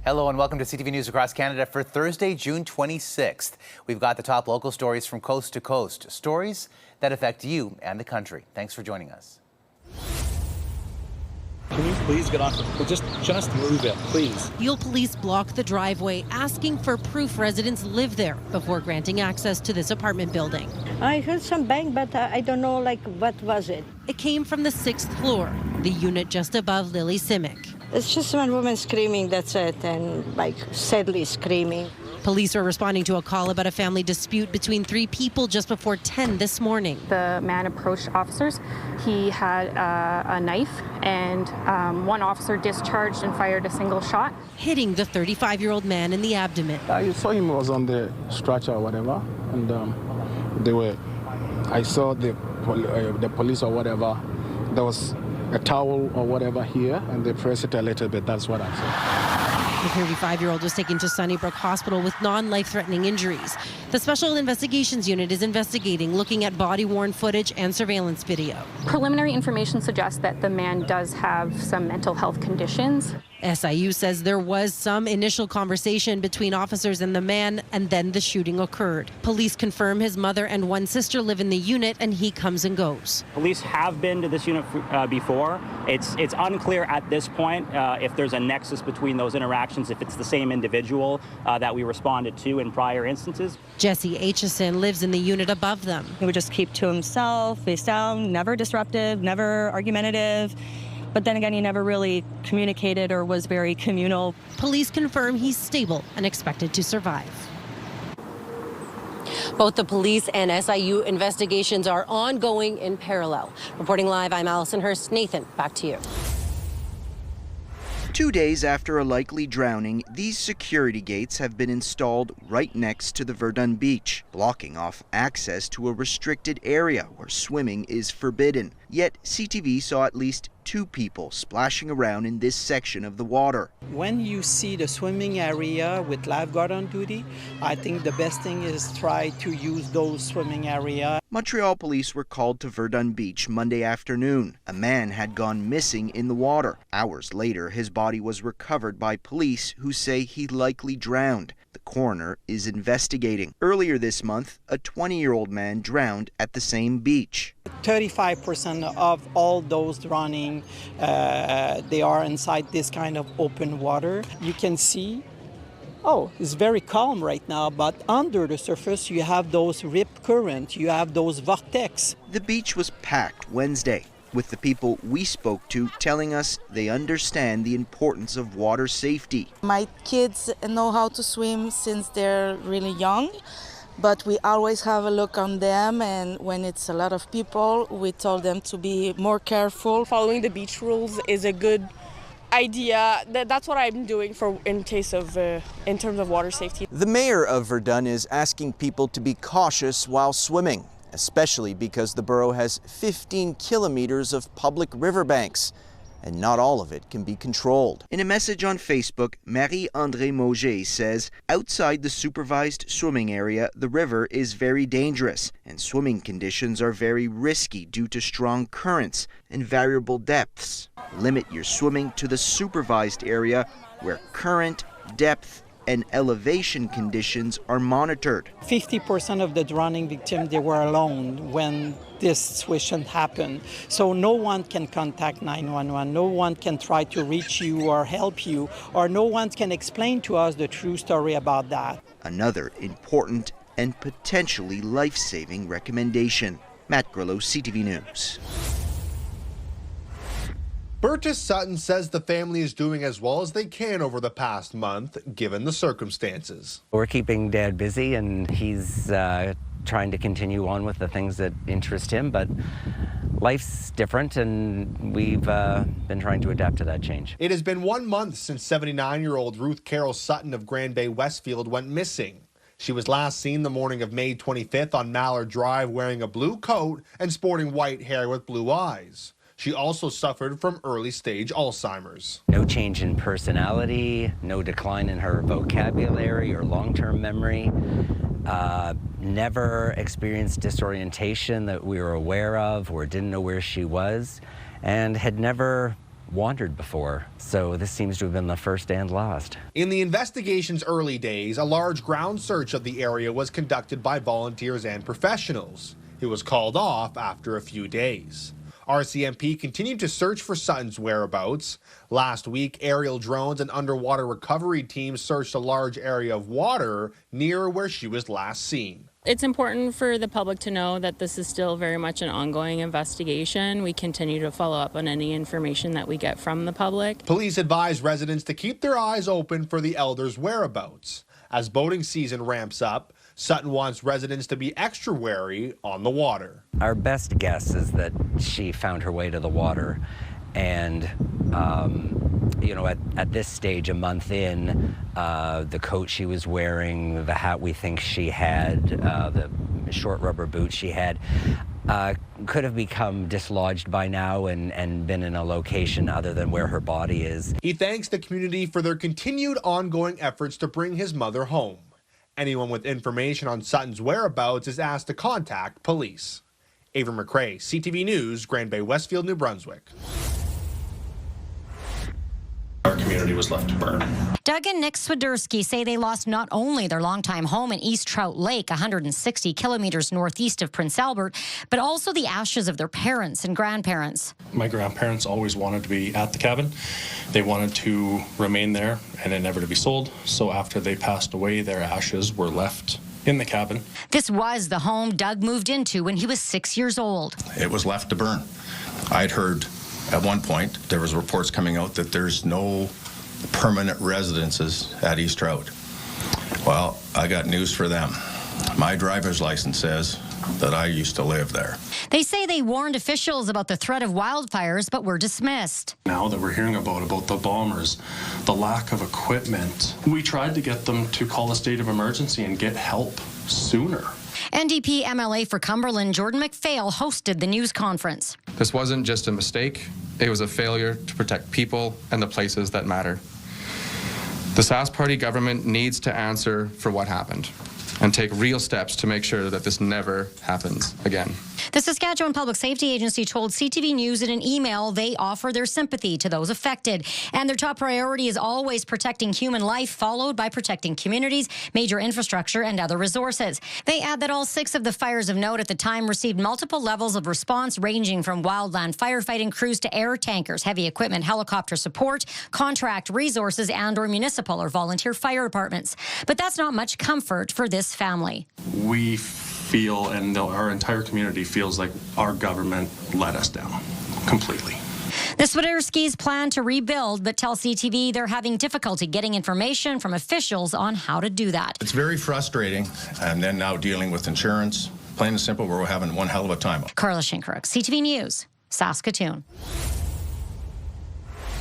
Hello and welcome to CTV News Across Canada for Thursday, June 26th. We've got the top local stories from coast to coast, stories that affect you and the country. Thanks for joining us. Can you please get off? Just move it, please. Peel police block the driveway, asking for proof residents live there before granting access to this apartment building. I heard some bang, but I don't know, what was it? It came from the 6th floor, the unit just above Lily Simic. It's just one woman screaming, that's it, and sadly screaming. Police are responding to a call about a family dispute between 3 people just before 10 this morning. The man approached officers. He had a knife, and one officer discharged and fired a single shot, hitting the 35-year-old man in the abdomen. I saw him was on the stretcher or whatever, and I saw the police or whatever. There was a towel or whatever here, and they pressed it a little bit. That's what I saw. The 35-year-old was taken to Sunnybrook Hospital with non-life-threatening injuries. The Special Investigations Unit is investigating, looking at body-worn footage and surveillance video. Preliminary information suggests that the man does have some mental health conditions. SIU says there was some initial conversation between officers and the man, and then the shooting occurred. Police confirm his mother and one sister live in the unit, and he comes and goes. Police have been to this unit before. It's unclear at this point if there's a nexus between those interactions, if it's the same individual that we responded to in prior instances. Jesse Aitchison lives in the unit above them. He would just keep to himself, face down, never disruptive, never argumentative. But then again, he never really communicated or was very communal. Police confirm he's stable and expected to survive. Both the police and SIU investigations are ongoing in parallel. Reporting live, I'm Allison Hurst. Nathan, back to you. 2 days after a likely drowning, these security gates have been installed right next to the Verdun beach, blocking off access to a restricted area where swimming is forbidden. Yet CTV saw at least 2 people splashing around in this section of the water. When you see the swimming area with lifeguard on duty, I think the best thing is try to use those swimming area. Montreal police were called to Verdun Beach Monday afternoon. A man had gone missing in the water. Hours later, his body was recovered by police who say he likely drowned. The coroner is investigating. Earlier this month, a 20-year-old man drowned at the same beach. 35% of all those drowning, they are inside this kind of open water. You can see, it's very calm right now, but under the surface you have those rip currents, you have those vortex. The beach was packed Wednesday, with the people we spoke to telling us they understand the importance of water safety. My kids know how to swim since they're really young, but we always have a look on them, and when it's a lot of people, we told them to be more careful. Following the beach rules is a good idea. That's what I'm doing in terms of water safety. The mayor of Verdun is asking people to be cautious while swimming, especially because the borough has 15 kilometers of public riverbanks, and not all of it can be controlled. In a message on Facebook, Marie-André Mauger says, outside the supervised swimming area, the river is very dangerous, and swimming conditions are very risky due to strong currents and variable depths. Limit your swimming to the supervised area where current, depth, and elevation conditions are monitored. 50% of the drowning victims, they were alone when this situation happened. So no one can contact 911, no one can try to reach you or help you, or no one can explain to us the true story about that. Another important and potentially life-saving recommendation. Matt Grillo, CTV News. Bertus Sutton says the family is doing as well as they can over the past month, given the circumstances. We're keeping Dad busy, and he's trying to continue on with the things that interest him, but life's different, and we've been trying to adapt to that change. It has been 1 month since 79-year-old Ruth Carol Sutton of Grand Bay Westfield went missing. She was last seen the morning of May 25th on Mallard Drive wearing a blue coat and sporting white hair with blue eyes. She also suffered from early-stage Alzheimer's. No change in personality, no decline in her vocabulary or long-term memory. Never experienced disorientation that we were aware of or didn't know where she was, and had never wandered before, so this seems to have been the first and last. In the investigation's early days, a large ground search of the area was conducted by volunteers and professionals. It was called off after a few days. RCMP continued to search for Sutton's whereabouts. Last week, aerial drones and underwater recovery teams searched a large area of water near where she was last seen. It's important for the public to know that this is still very much an ongoing investigation. We continue to follow up on any information that we get from the public. Police advise residents to keep their eyes open for the elder's whereabouts. As boating season ramps up, Sutton wants residents to be extra wary on the water. Our best guess is that she found her way to the water, and you know, at this stage, a month in, the coat she was wearing, the hat we think she had, the short rubber boots she had, could have become dislodged by now and been in a location other than where her body is. He thanks the community for their continued ongoing efforts to bring his mother home. Anyone with information on Sutton's whereabouts is asked to contact police. Ava McRae, CTV News, Grand Bay, Westfield, New Brunswick. Our community was left to burn. Doug and Nick Swiderski say they lost not only their longtime home in East Trout Lake, 160 kilometers northeast of Prince Albert, but also the ashes of their parents and grandparents. My grandparents always wanted to be at the cabin. They wanted to remain there and it never to be sold. So after they passed away, their ashes were left in the cabin. This was the home Doug moved into when he was 6 years old. It was left to burn. I'd heard at one point there was reports coming out that there's no permanent residences at East Trout. Well, I got news for them. My driver's license says that I used to live there. They say they warned officials about the threat of wildfires, but were dismissed. Now that we're hearing about the bombers, the lack of equipment, we tried to get them to call a state of emergency and get help sooner. NDP MLA for Cumberland, Jordan McPhail, hosted the news conference. This wasn't just a mistake, it was a failure to protect people and the places that matter. The Sask Party government needs to answer for what happened and take real steps to make sure that this never happens again. The Saskatchewan Public Safety Agency told CTV News in an email they offer their sympathy to those affected. And their top priority is always protecting human life, followed by protecting communities, major infrastructure, and other resources. They add that all 6 of the fires of note at the time received multiple levels of response, ranging from wildland firefighting crews to air tankers, heavy equipment, helicopter support, contract resources, and/or municipal or volunteer fire departments. But that's not much comfort for this family. We feel, and our entire community feels like our government let us down completely. The Swiderskis plan to rebuild, but tell CTV they're having difficulty getting information from officials on how to do that. It's very frustrating, and then now dealing with insurance. Plain and simple, we're having one hell of a time. Carla Shinkaruk, CTV News, Saskatoon.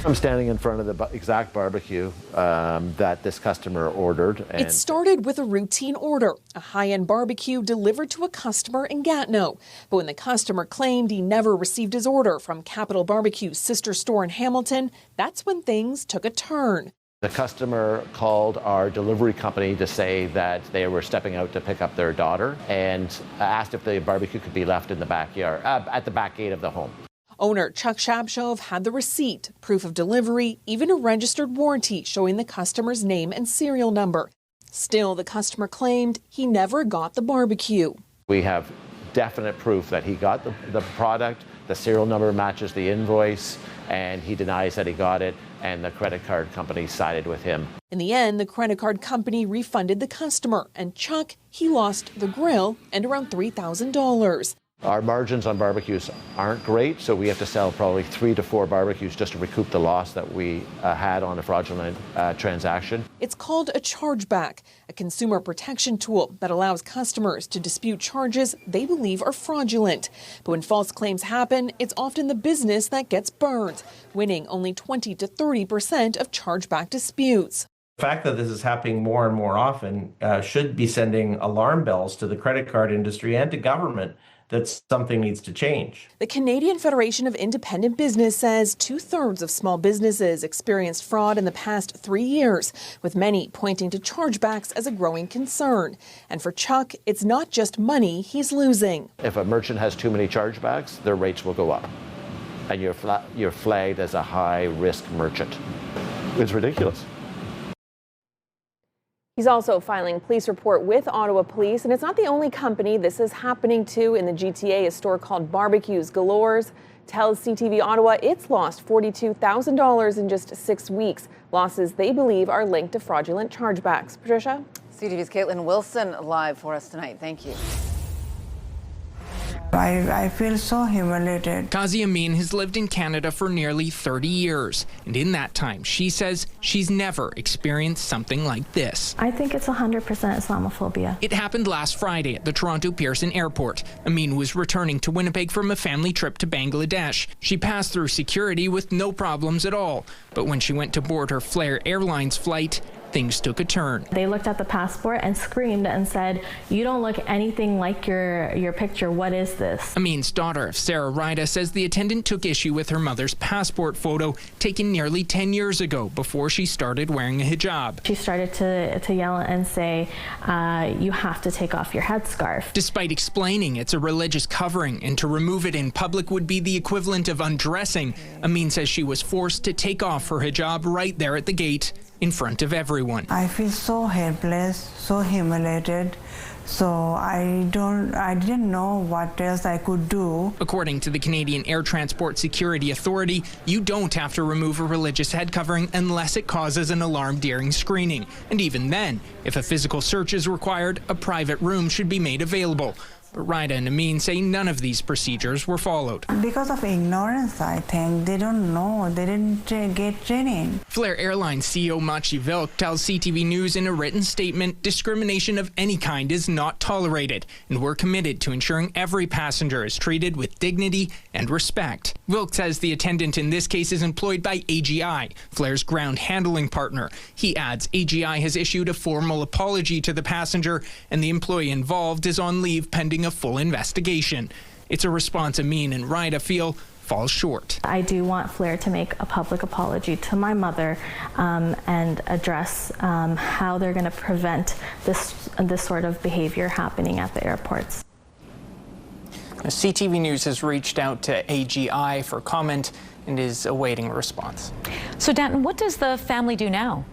I'm standing in front of the exact barbecue that this customer ordered. It started with a routine order, a high-end barbecue delivered to a customer in Gatineau. But when the customer claimed he never received his order from Capital Barbecue's sister store in Hamilton, that's when things took a turn. The customer called our delivery company to say that they were stepping out to pick up their daughter and asked if the barbecue could be left in the backyard, at the back gate of the home. Owner Chuck Shabshov had the receipt, proof of delivery, even a registered warranty showing the customer's name and serial number. Still, the customer claimed he never got the barbecue. We have definite proof that he got the product, the serial number matches the invoice, and he denies that he got it, and the credit card company sided with him. In the end, the credit card company refunded the customer, and Chuck, he lost the grill and around $3,000. Our margins on barbecues aren't great, so we have to sell probably 3 to 4 barbecues just to recoup the loss that we had on a fraudulent transaction. It's called a chargeback, a consumer protection tool that allows customers to dispute charges they believe are fraudulent. But when false claims happen, it's often the business that gets burned, winning only 20 to 30% of chargeback disputes. The fact that this is happening more and more often should be sending alarm bells to the credit card industry and to government that something needs to change. The Canadian Federation of Independent Business says 2/3 of small businesses experienced fraud in the past 3 years, with many pointing to chargebacks as a growing concern. And for Chuck, it's not just money he's losing. If a merchant has too many chargebacks, their rates will go up. and you're flagged as a high-risk merchant. It's ridiculous. He's also filing a police report with Ottawa Police, and it's not the only company this is happening to. In the GTA, a store called Barbecues Galores tells CTV Ottawa it's lost $42,000 in just 6 weeks. Losses they believe are linked to fraudulent chargebacks. Patricia? CTV's Caitlin Wilson live for us tonight. Thank you. I feel so humiliated. Kazi Amin has lived in Canada for nearly 30 years, and in that time, she says she's never experienced something like this. I think it's 100% Islamophobia. It happened last Friday at the Toronto Pearson Airport. Amin was returning to Winnipeg from a family trip to Bangladesh. She passed through security with no problems at all, but when she went to board her Flair Airlines flight, things took a turn. They looked at the passport and screamed and said, "You don't look anything like your picture. What is this?" Amin's daughter, Sarah Rida, says the attendant took issue with her mother's passport photo taken nearly 10 years ago before she started wearing a hijab. She started to yell and say, "You have to take off your headscarf." Despite explaining it's a religious covering and to remove it in public would be the equivalent of undressing, Amin says she was forced to take off her hijab right there at the gate in front of everyone. I feel so helpless, so humiliated. So I didn't know what else I could do. According to the Canadian Air Transport Security Authority, you don't have to remove a religious head covering unless it causes an alarm during screening. And even then, if a physical search is required, a private room should be made available. But Rida and Amin say none of these procedures were followed. Because of ignorance, I think. They don't know. They didn't get training. Flair Airlines CEO Machi Vilk tells CTV News in a written statement, discrimination of any kind is not tolerated, and we're committed to ensuring every passenger is treated with dignity and respect. Vilk says the attendant in this case is employed by AGI, Flair's ground handling partner. He adds AGI has issued a formal apology to the passenger, and the employee involved is on leave pending a full investigation. It's a response Amin and Rida feel falls short. I do want Flair to make a public apology to my mother and address how they're going to prevent this sort of behavior happening at the airports. CTV News has reached out to AGI for comment and is awaiting a response. So Danton, what does the family do now?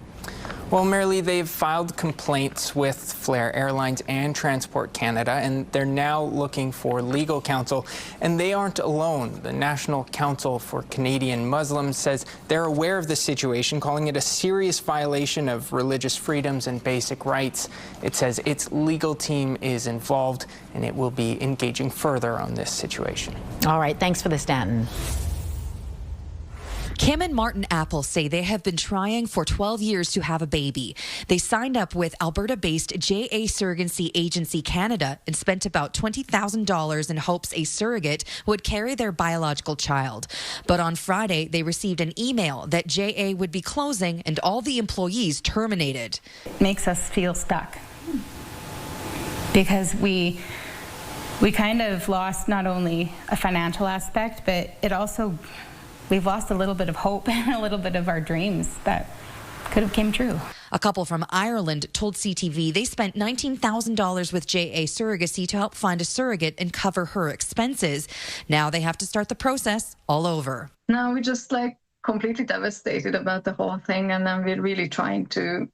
Well, Marilee, they've filed complaints with Flair Airlines and Transport Canada, and they're now looking for legal counsel. And they aren't alone. The National Council for Canadian Muslims says they're aware of the situation, calling it a serious violation of religious freedoms and basic rights. It says its legal team is involved, and it will be engaging further on this situation. All right, thanks for this, Danton. Kim and Martin Apple say they have been trying for 12 years to have a baby. They signed up with Alberta-based JA Surrogacy Agency Canada and spent about $20,000 in hopes a surrogate would carry their biological child. But on Friday, they received an email that JA would be closing and all the employees terminated. Makes us feel stuck because we kind of lost not only a financial aspect, but we've lost a little bit of hope and a little bit of our dreams that could have came true. A couple from Ireland told CTV they spent $19,000 with JA Surrogacy to help find a surrogate and cover her expenses. Now they have to start the process all over. Now we're just completely devastated about the whole thing, and then we're really trying to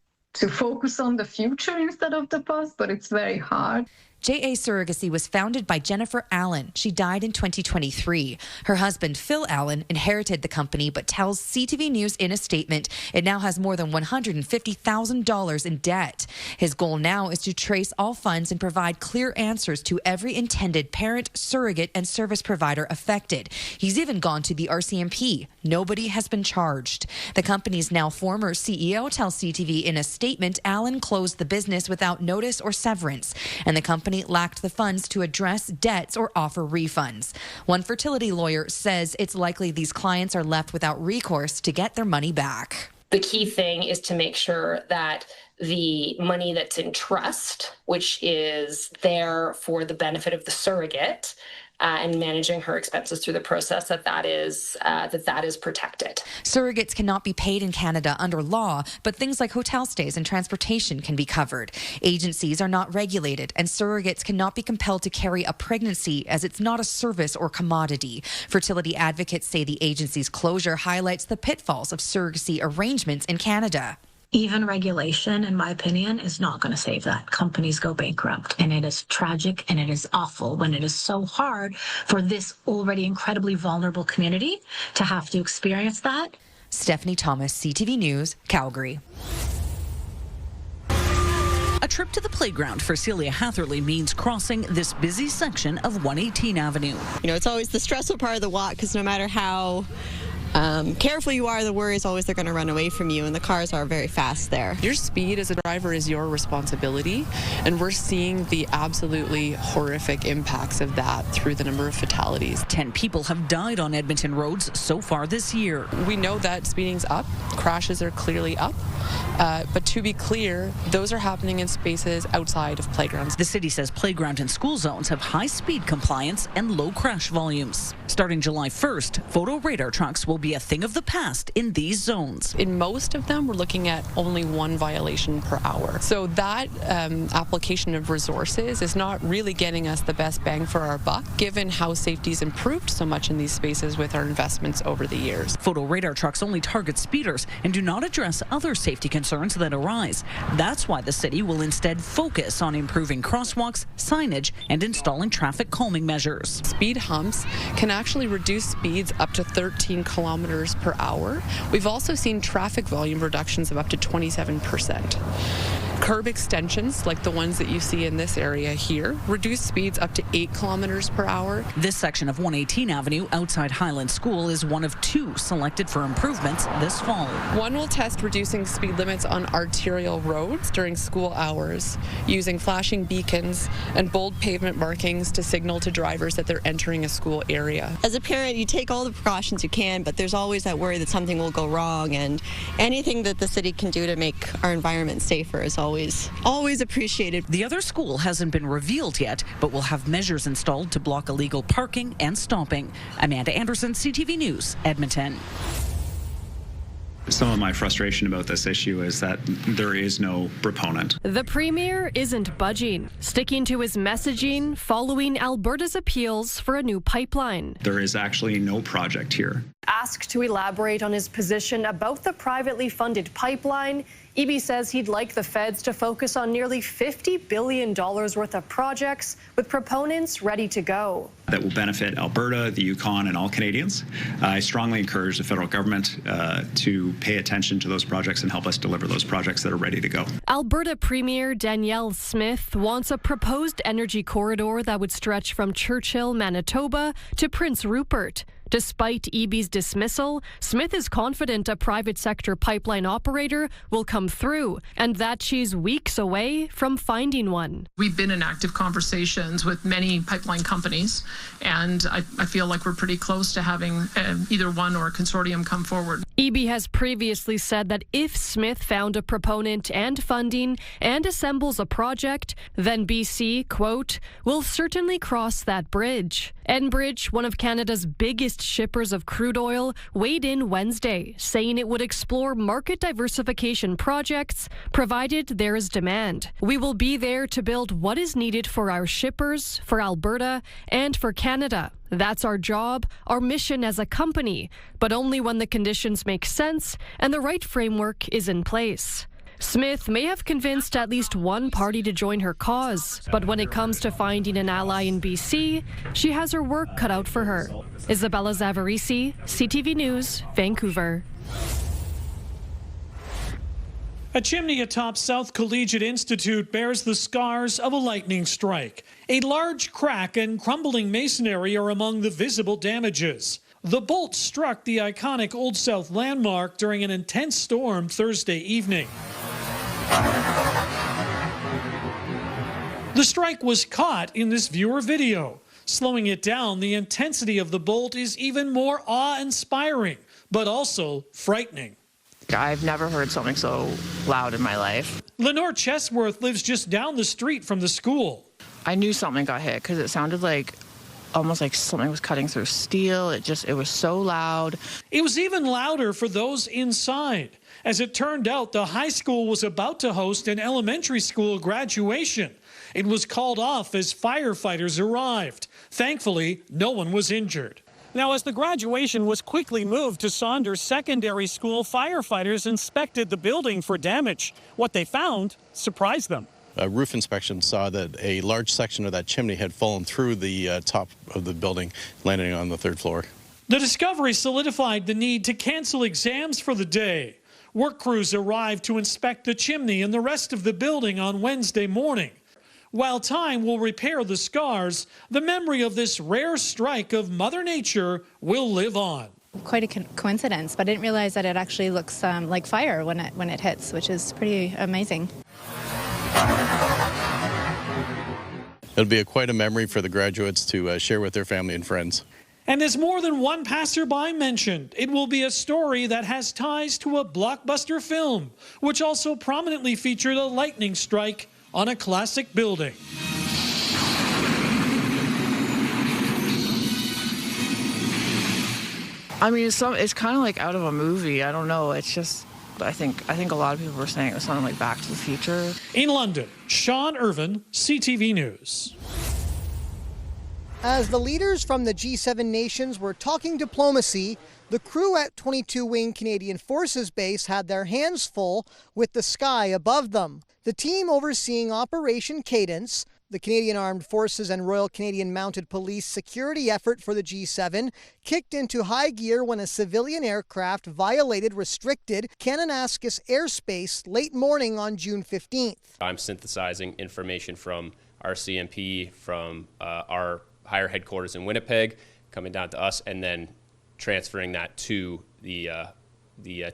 focus on the future instead of the past, but it's very hard. JA Surrogacy was founded by Jennifer Allen. She died in 2023. Her husband, Phil Allen, inherited the company, but tells CTV News in a statement it now has more than $150,000 in debt. His goal now is to trace all funds and provide clear answers to every intended parent, surrogate, and service provider affected. He's even gone to the RCMP. Nobody has been charged. The company's now former CEO tells CTV in a statement Allen closed the business without notice or severance, and the company lacked the funds to address debts or offer refunds. One fertility lawyer says it's likely these clients are left without recourse to get their money back. The key thing is to make sure that the money that's in trust, which is there for the benefit of the surrogate, and managing her expenses through the process, that is protected. Surrogates cannot be paid in Canada under law, but things like hotel stays and transportation can be covered. Agencies are not regulated, and surrogates cannot be compelled to carry a pregnancy as it's not a service or commodity. Fertility advocates say the agency's closure highlights the pitfalls of surrogacy arrangements in Canada. Even regulation, in my opinion, is not going to save that. Companies go bankrupt, and it is tragic and it is awful when it is so hard for this already incredibly vulnerable community to have to experience that. Stephanie Thomas, CTV News, Calgary. A trip to the playground for Celia Hatherley means crossing this busy section of 118 Avenue. You know, it's always the stressful part of the walk because no matter how careful you are, the worry is always they're going to run away from you, and the cars are very fast there. Your speed as a driver is your responsibility, and we're seeing the absolutely horrific impacts of that through the number of fatalities. 10 people have died on Edmonton roads so far this year. We know that speeding's up, crashes are clearly up, but to be clear, those are happening in spaces outside of playgrounds. The city says playground and school zones have high speed compliance and low crash volumes. Starting July 1st, photo radar trucks will be a thing of the past in these zones. In most of them, we're looking at only one violation per hour. So that application of resources is not really getting us the best bang for our buck, given how safety's improved so much in these spaces with our investments over the years. Photo radar trucks only target speeders and do not address other safety concerns that arise. That's why the city will instead focus on improving crosswalks, signage, and installing traffic calming measures. Speed humps can actually reduce speeds up to 13 kilometers per hour. We've also seen traffic volume reductions of up to 27%. Curb extensions, like the ones that you see in this area here, reduce speeds up to 8 kilometers per hour. This section of 118 Avenue outside Highland School is one of 2 selected for improvements this fall. One will test reducing speed limits on arterial roads during school hours, using flashing beacons and bold pavement markings to signal to drivers that they're entering a school area. As a parent, you take all the precautions you can, but there's always that worry that something will go wrong, and anything that the city can do to make our environment safer is always appreciated. The other school hasn't been revealed yet, but will have measures installed to block illegal parking and stopping. Amanda Anderson, CTV News, Edmonton. Some of my frustration about this issue is that there is no proponent. The Premier isn't budging, sticking to his messaging following Alberta's appeals for a new pipeline. There is actually no project here. Asked to elaborate on his position about the privately funded pipeline, Eby says he'd like the feds to focus on nearly $50 billion worth of projects with proponents ready to go. That will benefit Alberta, the Yukon, and all Canadians. I strongly encourage the federal government to pay attention to those projects and help us deliver those projects that are ready to go. Alberta Premier Danielle Smith wants a proposed energy corridor that would stretch from Churchill, Manitoba to Prince Rupert. Despite Eby's dismissal, Smith is confident a private sector pipeline operator will come through and that she's weeks away from finding one. We've been in active conversations with many pipeline companies, and I feel like we're pretty close to having either one or a consortium come forward. Eby has previously said that if Smith found a proponent and funding and assembles a project, then BC, quote, will certainly cross that bridge. Enbridge, one of Canada's biggest shippers of crude oil, weighed in Wednesday, saying it would explore market diversification projects provided there is demand. We will be there to build what is needed for our shippers, for Alberta, and for Canada. That's our job, our mission as a company, but only when the conditions make sense and the right framework is in place. Smith may have convinced at least one party to join her cause, but when it comes to finding an ally in BC, she has her work cut out for her. Isabella Zavarisi, CTV News, Vancouver. A chimney atop South Collegiate Institute bears the scars of a lightning strike. A large crack and crumbling masonry are among the visible damages. The bolt struck the iconic Old South landmark during an intense storm Thursday evening. The strike was caught in this viewer video. Slowing it down, the intensity of the bolt is even more awe-inspiring, but also frightening. I've never heard something so loud in my life. Lenore Chesworth lives just down the street from the school. I knew something got hit because it sounded like almost like something was cutting through steel. It was so loud. It was even louder for those inside. As it turned out, the high school was about to host an elementary school graduation. It was called off as firefighters arrived. Thankfully, no one was injured. Now, as the graduation was quickly moved to Saunders Secondary School, firefighters inspected the building for damage. What they found surprised them. A roof inspection saw that a large section of that chimney had fallen through the top of the building, landing on the 3rd floor. The discovery solidified the need to cancel exams for the day. Work crews arrived to inspect the chimney and the rest of the building on Wednesday morning. While time will repair the scars, the memory of this rare strike of Mother Nature will live on. Quite a coincidence, but I didn't realize that it actually looks like fire when it hits, which is pretty amazing. It'll be quite a memory for the graduates to share with their family and friends. And as more than one passerby mentioned, it will be a story that has ties to a blockbuster film, which also prominently featured a lightning strike on a classic building. I mean, it's kind of like out of a movie. I don't know. It's just, I think a lot of people were saying it was something like Back to the Future. In London, Sean Irvine, CTV News. As the leaders from the G7 nations were talking diplomacy, the crew at 22 Wing Canadian Forces Base had their hands full with the sky above them. The team overseeing Operation Cadence, the Canadian Armed Forces and Royal Canadian Mounted Police security effort for the G7, kicked into high gear when a civilian aircraft violated restricted Kananaskis airspace late morning on June 15th. I'm synthesizing information from our CMP, from our higher headquarters in Winnipeg, coming down to us, and then transferring that to the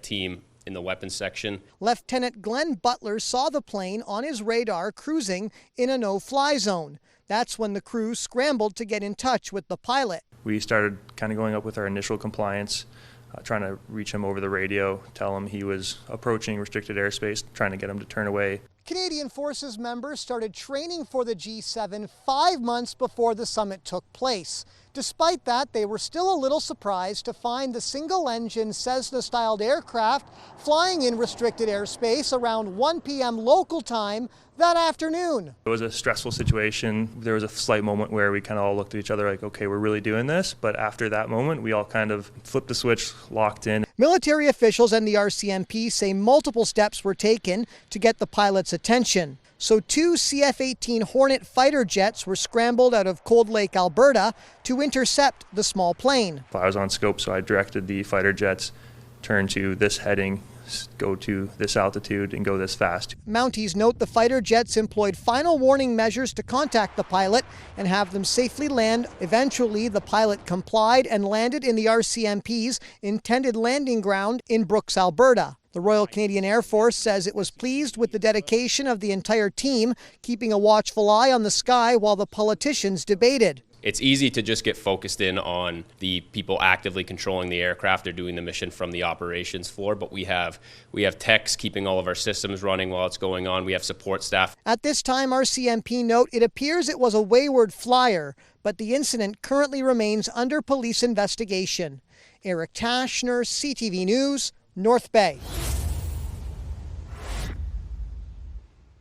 team in the weapons section. Lieutenant Glenn Butler saw the plane on his radar cruising in a no-fly zone. That's when the crew scrambled to get in touch with the pilot. We started kind of going up with our initial compliance, trying to reach him over the radio, tell him he was approaching restricted airspace, trying to get him to turn away. Canadian Forces members started training for the G7 5 months before the summit took place. Despite that, they were still a little surprised to find the single-engine Cessna-styled aircraft flying in restricted airspace around 1 p.m. local time that afternoon. It was a stressful situation. There was a slight moment where we kind of all looked at each other like, okay, we're really doing this. But after that moment, we all kind of flipped the switch, locked in. Military officials and the RCMP say multiple steps were taken to get the pilot's attention. So 2 CF-18 Hornet fighter jets were scrambled out of Cold Lake, Alberta, to intercept the small plane. I was on scope, so I directed the fighter jets, turn to this heading, go to this altitude, and go this fast. Mounties note the fighter jets employed final warning measures to contact the pilot and have them safely land. Eventually, the pilot complied and landed in the RCMP's intended landing ground in Brooks, Alberta. The Royal Canadian Air Force says it was pleased with the dedication of the entire team, keeping a watchful eye on the sky while the politicians debated. It's easy to just get focused in on the people actively controlling the aircraft. They're doing the mission from the operations floor, but we have techs keeping all of our systems running while it's going on. We have support staff. At this time, RCMP note it appears it was a wayward flyer, but the incident currently remains under police investigation. Eric Tashner, CTV News, North Bay.